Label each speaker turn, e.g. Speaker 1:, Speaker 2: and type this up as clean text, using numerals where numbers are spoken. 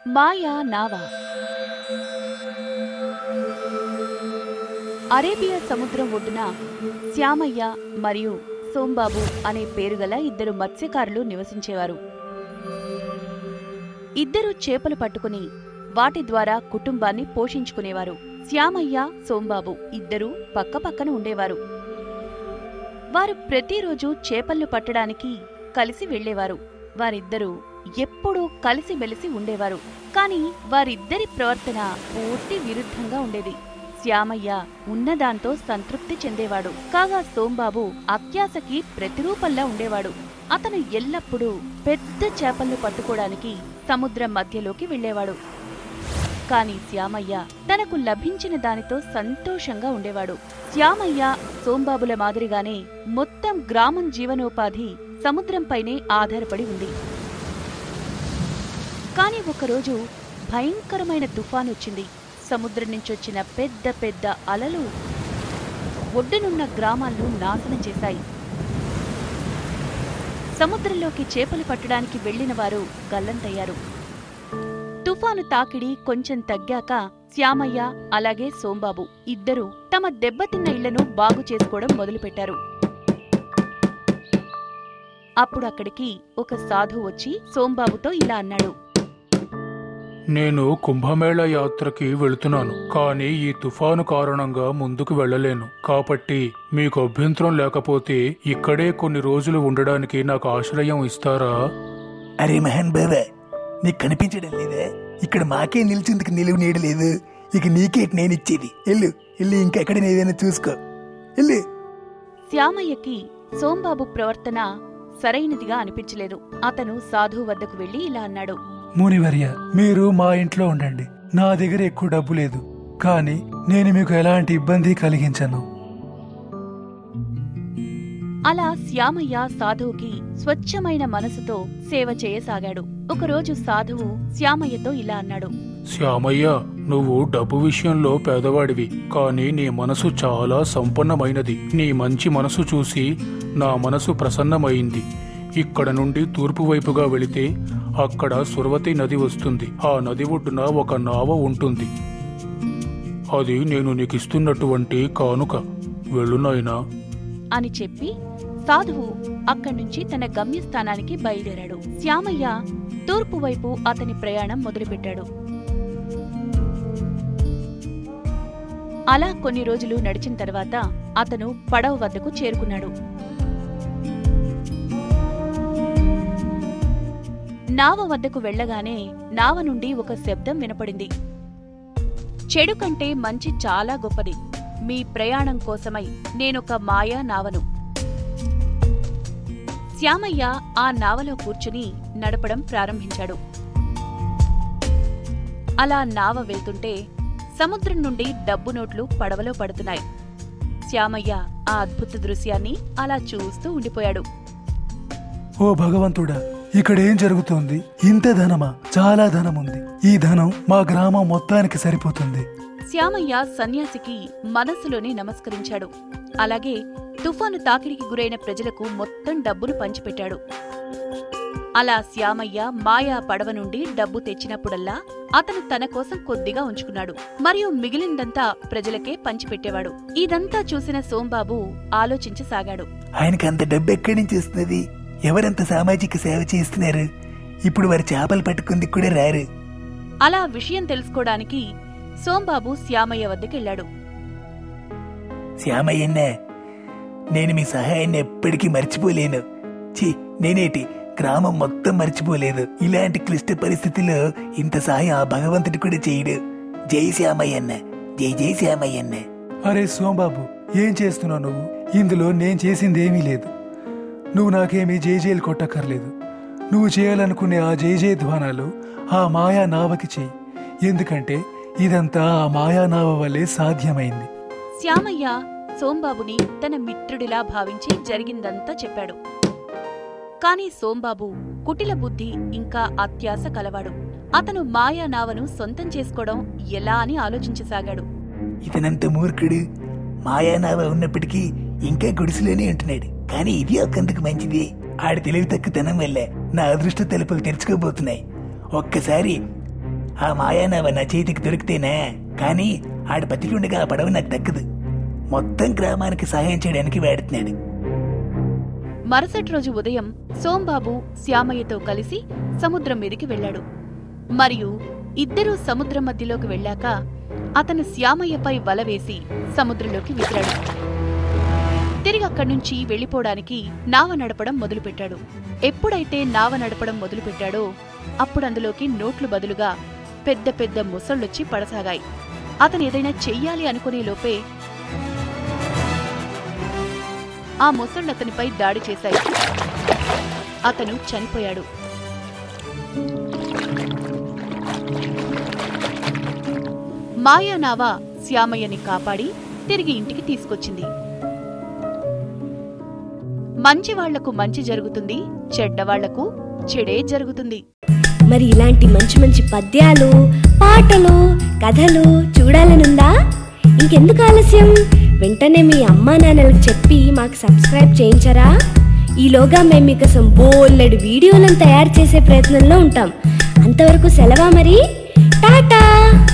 Speaker 1: మాయా నావ. అరేబియా సముద్రం ఒడ్డున శ్యామయ్య మరియు సోంబాబు అనే పేరుగల ఇద్దరు మత్స్యకారులు నివసించేవారు. ఇద్దరూ చేపలు పట్టుకుని వాటి ద్వారా కుటుంబాన్ని పోషించుకునేవారు. శ్యామయ్య, సోంబాబు ఇద్దరూ పక్కపక్కన ఉండేవారు. వారు ప్రతిరోజు చేపలను పట్టడానికి కలిసి వెళ్లేవారు. వారిద్దరూ ఎప్పుడూ కలిసిమెలిసి ఉండేవారు. కాని వారిద్దరి ప్రవర్తన పూర్తి విరుద్ధంగా ఉండేది. శ్యామయ్య ఉన్నదాంతో సంతృప్తి చెందేవాడు. కాగా సోంబాబు అత్యాశకి ప్రతిరూపంలా ఉండేవాడు. అతను ఎల్లప్పుడూ పెద్ద చేపలను పట్టుకోవడానికి సముద్రం మధ్యలోకి వెళ్లేవాడు. కాని శ్యామయ్య తనకు లభించిన దానితో సంతోషంగా ఉండేవాడు. శ్యామయ్య, సోంబాబుల మాదిరిగానే మొత్తం గ్రామం జీవనోపాధి సముద్రంపైనే ఆధారపడి ఉంది. కాని ఒకరోజు భయంకరమైన తుఫానొచ్చింది. సముద్రం నుంచొచ్చిన పెద్ద పెద్ద అలలు ఒడ్డునున్న గ్రామాలను నాశనం చేశాయి. సముద్రంలోకి చేపలు పట్టడానికి వెళ్లిన వారు గల్లంతయ్యారు. తుఫాను తాకిడి కొంచెం తగ్గాక శ్యామయ్య అలాగే సోంబాబు ఇద్దరూ తమ దెబ్బతిన్న ఇళ్లను బాగు చేసుకోవడం మొదలుపెట్టారు. అప్పుడు అక్కడికి ఒక సాధువు వచ్చి సోంబాబుతో ఇలా అన్నాడు.
Speaker 2: నేను కుంభమేళ యాత్రకి వెళుతున్నాను, కానీ ఈ తుఫాను కారణంగా ముందుకు వెళ్ళలేను. కాబట్టి మీకు అభ్యంతరం లేకపోతే ఇక్కడే కొన్ని రోజులు ఉండడానికి నాకు ఆశ్రయం ఇస్తారా?
Speaker 3: అరే మహన్ బాబా, నీకు కనిపించడం లేదా? ఇక్కడ మాకే నిలిచేందుకు నిలువు నీడలేదు. ఇక నీకేటి నేనిచ్చేది? ఎల్లు ఇంకెక్కడ ఏదైనా చూసుకో. ఎల్లు.
Speaker 1: శ్యామయ్యకి సోంబాబు ప్రవర్తన సరైనదిగా అనిపించలేదు. అతను సాధువు వద్దకు వెళ్లి ఇలా అన్నాడు.
Speaker 4: మునివర్య, మీరు మా ఇంట్లో ఉండండి. నా దగ్గర ఎక్కువ డబ్బు లేదు, కానీ నేను మీకు ఎలాంటి ఇబ్బంది కలిగించను.
Speaker 1: అలా శ్యామయ్య సాధువుకి స్వచ్ఛమైన మనసుతో సేవ చేయసాగాడు. ఒకరోజు సాధువు శ్యామయ్యతో ఇలా అన్నాడు.
Speaker 2: శ్యామయ్య, నువ్వు డబ్బు విషయంలో పేదవాడివి, కానీ నీ మనసు చాలా సంపన్నమైనది. నీ మంచి మనసు చూసి నా మనసు ప్రసన్నమైంది. ఇక్కడ నుండి తూర్పు వైపుగా వెళితే అక్కడ సురవతి నది వస్తుంది. ఆ నది ఒడ్డున ఒక నావ ఉంటుంది. అది నేను నీకిస్తున్నటువంటి కానుక. వెళ్ళునాయనా
Speaker 1: అని చెప్పి సాధువు అక్కడ్నుంచి తన గమ్యస్థానానికి బయలుదేరాడు. శ్యామయ్య తూర్పు వైపు అతని ప్రయాణం మొదలుపెట్టాడు. అలా కొన్ని రోజులు నడిచిన తర్వాత అతను పడవ వద్దకు చేరుకున్నాడు. నావ వద్దకు వెళ్లగానే నావ నుండి ఒక శబ్దం వినపడింది. చెడు కంటే మంచి చాలా గొప్పది. మీ ప్రయాణం కోసమై నేనొక మాయా నావను. శ్యామయ్య ఆ నావలో కూర్చుని నడపడం ప్రారంభించాడు. అలా నావ వెళ్తుంటే సముద్రం నుండి డబ్బు నోట్లు పడవలో పడుతున్నాయి. శ్యామయ్య ఆ అద్భుత దృశ్యాన్ని అలా చూస్తూ ఉండిపోయాడు.
Speaker 4: ఓ భగవంతుడా, ఇక్కడేం జరుగుతోంది? ఇంత ధనమా? చాలా ధనముంది. ఈ ధనం మా గ్రామం మొత్తానికి సరిపోతుంది.
Speaker 1: శ్యామయ్య సన్యాసికి మనస్సులోనే నమస్కరించాడు. అలాగే తుఫాను తాకిడికి గురైన ప్రజలకు మొత్తం డబ్బును పంచిపెట్టాడు. అలా శ్యామయ్య మాయా పడవ నుండి డబ్బు తెచ్చినప్పుడల్లా అతను తన కోసం కొద్దిగా ఉంచుకున్నాడు. మరియు మిగిలిందంతా ప్రజలకే పంచిపెట్టేవాడు. ఇదంతా చూసిన సోంబాబు ఆలోచించసాగాడు.
Speaker 3: ఆయనకి అంత డబ్బు ఎక్కడి నుంచి వస్తుంది? ఎవరంత సామాజిక సేవ చేస్తున్నారు? ఇప్పుడు వారి చేపలు పట్టుకుంది కూడా రారు.
Speaker 1: అలా విషయం తెలుసుకోవడానికి సోంబాబు శ్యామయ్య వద్దకెళ్లాడు.
Speaker 3: శ్యామయ్యన్న, నేను మీ సహాయాన్ని ఎప్పటికీ మర్చిపోలేను. నేనేటి గ్రామం మొత్తం మర్చిపోలేదు. ఇలాంటి క్లిష్ట పరిస్థితుల్లో ఇంత సహాయం ఆ భగవంతుడు కూడా చేయడు. జై శ్యామయ్యన్న, జై జై శ్యామయ్యన్న.
Speaker 4: అరే సోంబాబు, ఏం చేస్తున్నావు నువ్వు? ఇందులో నేను చేసిందేమీ లేదు. నువ్వు నాకేమీ జైజేలు కొట్టక్కర్లేదు. నువ్వు చేయాలనుకునే ఆ జైజయ ధ్వానాలు ఆ మాయా నావకి చెయ్యి. ఎందుకంటే ఇదంతా ఆ మాయా నావ వల్లే సాధ్యమైంది.
Speaker 1: శ్యామయ్య సోంబాబుని తన మిత్రుడిలా భావించి జరిగిందంతా చెప్పాడు. కాని సోంబాబు కుటిల బుద్ధి ఇంకా అత్యాశ కలవాడు. అతను మాయా నావను సొంతం చేసుకోవడం ఎలా అని ఆలోచించసాగాడు.
Speaker 3: ఇతనంత మూర్ఖుడు. మాయా నావ ఉన్నప్పటికీ ఇంకా గుడిసెలోనే ఉంటున్నాడు. కానీ ఇది ఒకందుకు మంచిది. ఆడి తెలివి తక్కువతనం వల్ల నా అదృష్ట తలుపులు తెరుచుకోబోతున్నాయి. ఒక్కసారి ఆ మాయానావ నా చేతికి దొరికితేనే కానీ ఆడు బతికుండగా ఆ పడవ నాకు దక్కదు. మొత్తం గ్రామానికి సహాయం చేయడానికి వాడుతున్నాడు.
Speaker 1: మరుసటి రోజు ఉదయం సోంబాబు శ్యామయ్యతో కలిసి సముద్రం మీదికి వెళ్లాడు. మరియు ఇద్దరూ సముద్రం మధ్యలోకి వెళ్ళాక అతను శ్యామయ్యపై వల వేసి సముద్రంలోకి విసిరాడు. తిరిగి అక్కడ్నుంచి వెళ్లిపోవడానికి నావ నడపడం మొదలుపెట్టాడు. ఎప్పుడైతే నావ నడపడం మొదలుపెట్టాడో అప్పుడు అందులోకి నోట్లు బదులుగా పెద్ద పెద్ద మొసళ్ళొచ్చి పడసాగాయి. అతను ఏదైనా చెయ్యాలి అనుకునే లోపే ఆ మొసళ్ళు అతనిపై దాడి చేశాయి. అతను చనిపోయాడు. మాయానావ శ్యామయ్యని కాపాడి తిరిగి ఇంటికి తీసుకొచ్చింది. మంచివాళ్లకు మంచి జరుగుతుంది, చెడ్డవాళ్లకు చెడే జరుగుతుంది.
Speaker 5: మరి ఇలాంటి మంచి మంచి పద్యాలు, పాటలు, కథలు చూడాలనుందా? ఇంకెందుకు ఆలస్యం? వెంటనే మీ అమ్మా నాన్నలకు చెప్పి మాకు సబ్స్క్రైబ్ చేయించరా? ఈలోగా మేము మీకోసం బోలెడు వీడియోలను తయారు చేసే ప్రయత్నంలో ఉంటాం. అంతవరకు సెలవా మరి. టాటా.